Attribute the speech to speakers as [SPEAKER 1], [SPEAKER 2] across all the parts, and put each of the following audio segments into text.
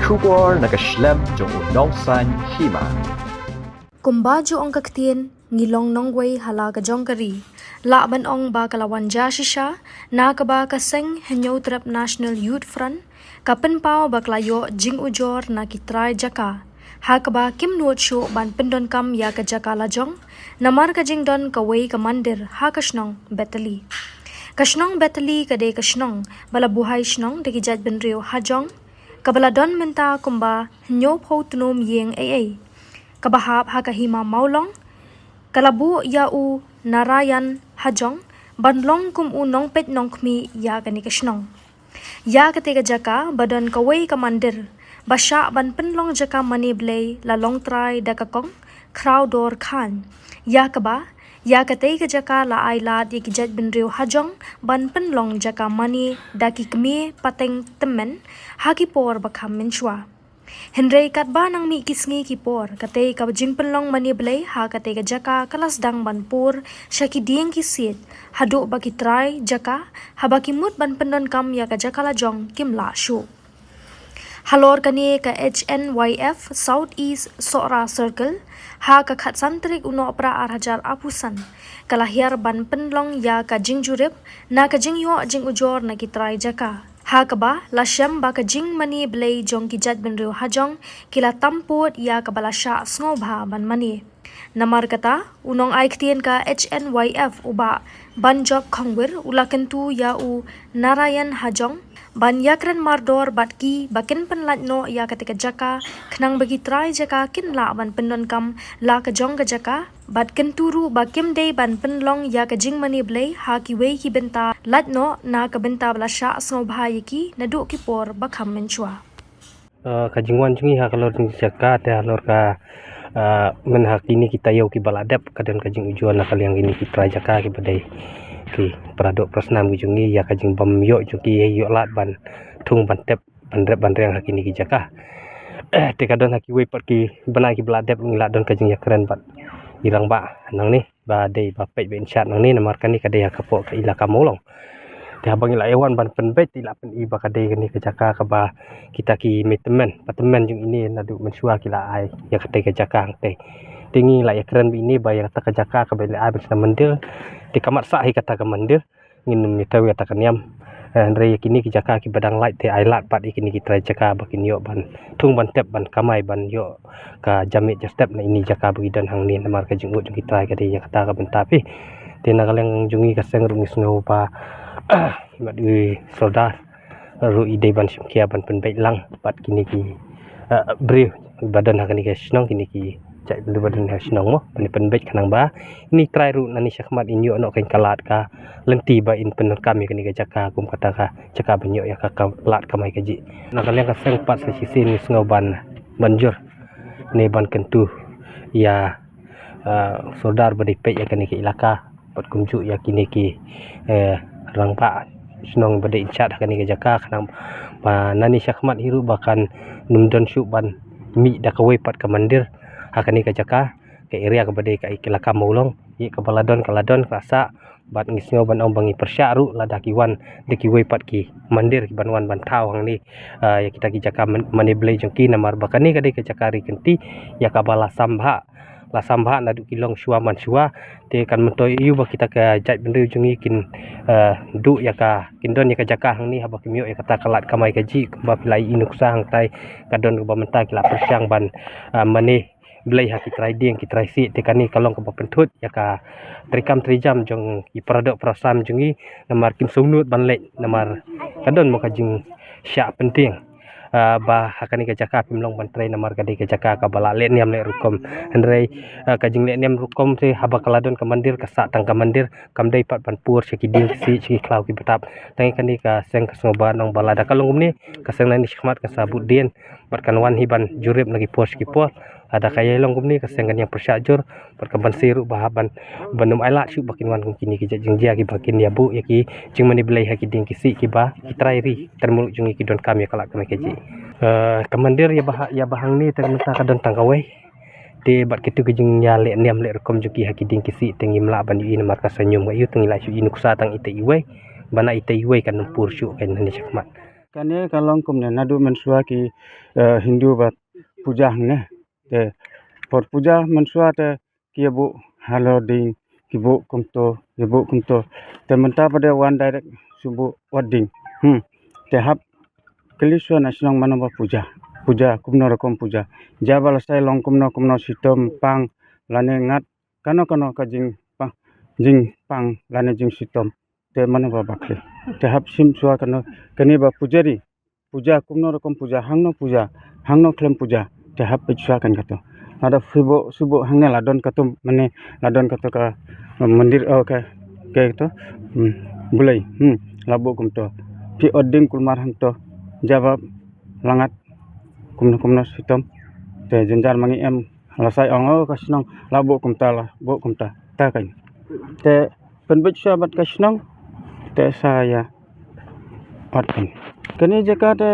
[SPEAKER 1] Shubor nakaslem jong unongsan hima.
[SPEAKER 2] Kumbaju ong kaktien ngilong nongway hala ka jongkari. Laban ong ba kalawan jashisha na kaba kaseng henyo trap National Youth Front kapen pao baklayo jing ujor na kitray jaka. Hakaba kim nuot shu ban pendon kam ya ka jaka lajong namar ka jing don kaway ka mandir ha kasnong betali. Kasnong betali kade kasnong bala buhay snong dekijat benrio hajong kabala don menta kumba henyo pho tunom yeng AA. Kabahap hakahima maulong kalabu yau narayan hajong banlong kum unong pet nong kmi ya kani kasnong ya ketika jaka badan kawai kamandir basha ban penlong jaka mani blay la long try dakakong crowdor khan ya kaba ya ketika jaka la ailat yikijat benriu hajong ban penlong jaka mani daki kmi pateng temen hakipor bakam menchwa Henry katba nang mi kisngi kipor kate ka jing penlong mani blay ha kate ka jaka kalas dang banpur syaki dieng kisit hadu baki try jaka habaki mut ban pendon kam ya ka jaka lajong kimla shu halor kani ka HNYF Southeast Sora Circle ha ka khat santrik uno pra arhajar apusan kalahir ban penlong ya ka jing jurip na ka jing yo jing ujor na kitray jaka Hakaba lasyam baka jing mani blay jong kijat benriu hajong kila tamput ya kabala sya snobha ban mani. Namar kata unong aiktien ka HNYF uba ban job kongwir ulakentu ya u narayan hajong ban yakren mardor batki bakin penlatno ya ketika jaka kenang bagi try jaka kin la ban pendon kam la ka jong ka jaka bat kenturu bakim day ban penlong ya ka jing mani blay ha ki wei ki benta latno na ka benta bla sha snobha yiki nadu ki por bakham menchwa
[SPEAKER 3] ka jingwan jungi ha kalor ni jaka te halor ka men hakini kita yau ki baladap kadan ka jing ujuan na kaliang ini ki try jaka ki badai ki pradok prasnam jungi ya ka jing bam yo jungi yo lat ban thung ban tep ban rep ban reng hakini ki jaka te kadon haki wei pat ki bana ki baladap ngila don ka jing ya keren bat irang ba nang ni ba dei ba pei ben chat nang ni namar kan ni kadai kapo ka ilaka molong te abang ila ewan ban pen bet ila pen i ba kadai kan ni ke jaka ka ba kita ki metemen patemen jung ini nadu mensua kila ai ya kadai ke jaka te tingi la ya keren ini ba ya kata ke jaka ka bele ai besna mendil di kamat sa hi kata ka mendil ngin mi tawi kata kan yam Andre kini ki jaka ki badang light te ai lat pat ikini ki try jaka bakin yo ban tung ban tep ban kamai ban yo ka jamit just step na ini jaka bagi dan hang ni namar ka jungut jungi try ka de ya kata ka bentapi te na kaleng jungi ka seng rungi snow pa mat ui soldar ru ide ban simkia ban pen bait lang pat kini ki bri badan hakani ka snong kini ki cai bendu badan ha snong mo pen bait kanang ba ini try ru nani syakmat inyo no kain kalat ka lenti ba in penur kami kini ka jaka kum kata ka jaka benyo ya ka lat kamai kaji na kaleng ka seng pat sa sisi ni sngo ban banjur ne ban kentu ya soldar beripe ya kini ki ilaka pat kumju ya kini ki rang pa snong bade inchat kani ka jaka kanang pa nani syakmat hiru bahkan numdon syu ban mi da ka pat ka mandir hakani ka jaka ke area ka bade ka ikilaka maulong i ka baladon kaladon rasa bat ngisngo ban ong bangi persyaru ladaki wan deki we pat ki mandir ki banwan ban thau hang ni ya kita ki jaka mani blay jongki namar bakani ka de ka jaka ri kenti ya ka bala sambha la sambha nadu kilong shua man shua te kan mentoi yu ba kita ka jat bendu jungi kin du ya ka kindon ya ka jaka hang ni haba kimyo ya kata kalat kamai kaji ba pilai inuksa hang tai kadon ba menta kila persyang ban mani blay ha ki try ding ki try si te kani kalong ka pentut ya ka trikam trijam jong i pradok prasam jungi namar kim sumnut ban le namar kadon mo ka jing sya penting ba hakani ka jaka pimlong bantrai namar ka de ka jaka ka bala le niam le rukom andrei ka jing le niam rukom se haba kaladon ka mandir ka sa tang ka mandir kam dei pat ban pur seki ding si seki klau ki betap tangi kani ka seng ka soba nong bala da kalong ni ka seng nani khmat ka sabut dien bat kan wan hiban jurip lagi pos ki pos ada kaya long kumni ka seng kan yang persyajur perkaban siru bahaban banum aila syu bakin wan kum kini ki jing jia ki bakin ya bu ya ki jing mani belai ha ki ding ki si ki ba ki trai ri termuluk jungi ki don kami kalak kami keji kamandir ya bahang ni tang menta kadon tangkawai te bat kitu kijing ya le niam le rekom juki hakiding kisi tengi mla ban yu mar ka senyum ga yu tengi la syu inuksa tang ite iwe bana ite iwe kan pur syu kan ni syakmat
[SPEAKER 4] Kane kalong kumne nadu mensua ki Hindu bat puja ne te por puja mensua te ki bu halo ding ki bu kumto te menta pada one direct subu wedding te hap kelisua nasional manamba puja kumno rokom puja jabal sai long kumno sitom pang lane ngat kano ka jing pang lane jing sitom te manamba bakle te hap sim sua kano kani ba pujari puja kumno rokom puja hangno klem puja te hap sua kan kato ada subo hangne ladon kato mane ladon kato ka mandir ke to bulai labo kumto pi odding kulmar hangto jawab langat kumno sitom te jenjar mangi em lasai ongo kasnong labo kumta ta kan te penbit sahabat kasnong te saya atkan kani jaka te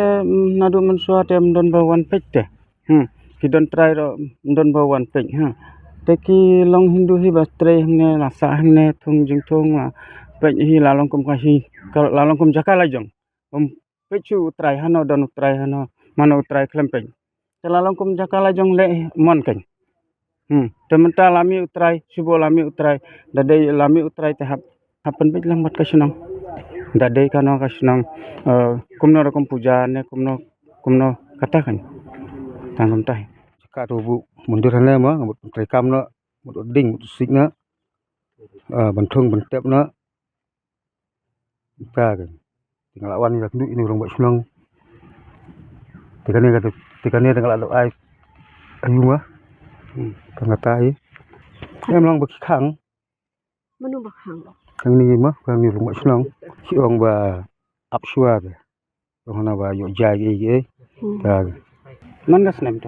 [SPEAKER 4] nadu mensua te mdon bawan pek te kidon try ro mdon bawan pek te ki long Hindu hi bastre hne lasa hne thung jing thung pek hi lalong kum kasi lalong kum jaka lajong pechu utrai hano don utrai hano mano utrai klempeng te lalong kum jaka lajong le mon kan te menta lami utrai subo lami utrai dadai lami utrai te hapen pek lang mat kasunong dadai kano kasunong kumno rokom puja ne kumno katakan tangam tai
[SPEAKER 5] Ka rubu mundur hana ma mut rekam na mut ding mut sik na bantung bentep na ka kan tinggal awan yak ndu ini urang ba sunang tikane tinggal ada ai ayu ma kan tai memang beki khang
[SPEAKER 6] Manu bakhang.
[SPEAKER 5] kang ni ma kang ni urang ba sunang si ong ba apsua ke hona ba yo jai ge ta
[SPEAKER 4] man gas nem to